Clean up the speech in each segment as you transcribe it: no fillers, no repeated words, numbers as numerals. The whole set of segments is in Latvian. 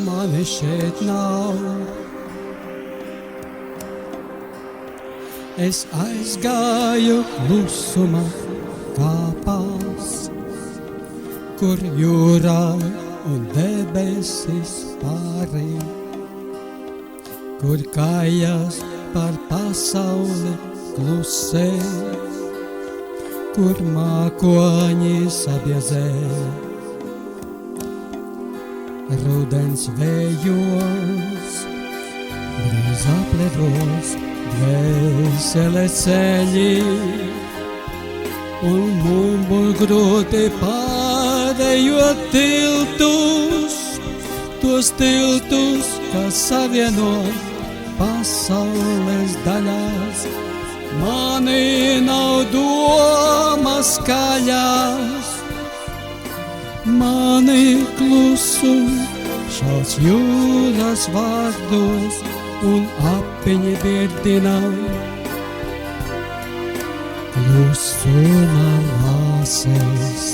mani šeit nav. Es aizgāju klusuma kāpās, kur jūrā un debesis pārī, kur kājas par pasauli klusē, kur mākoņi sabiezē. Rudens vējos, drīz apledos dvēsele ceļi, un mums grūti pārējot tiltus, tos tiltus, kas savieno pasaules daļās. Mani nav domas skaļās, mani klusum šāds jūras vārdos un apiņi birdina. Klusuma lāses.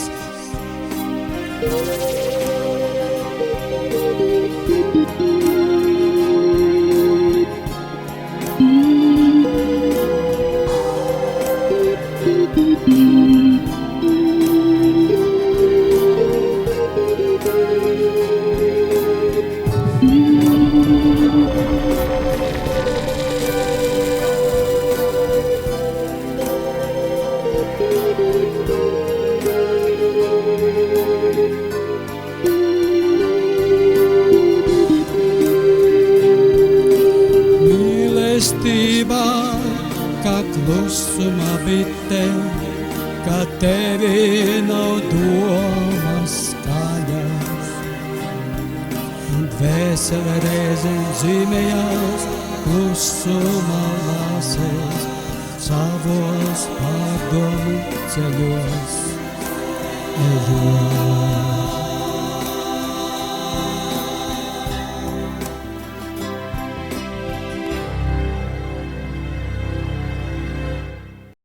Mīlestībā, kā klusuma bite, ka tevi nav domas skaļas, un dvēsele reizēm zīmējās klusuma lāsēs, savos pārdomu ceļos ejot.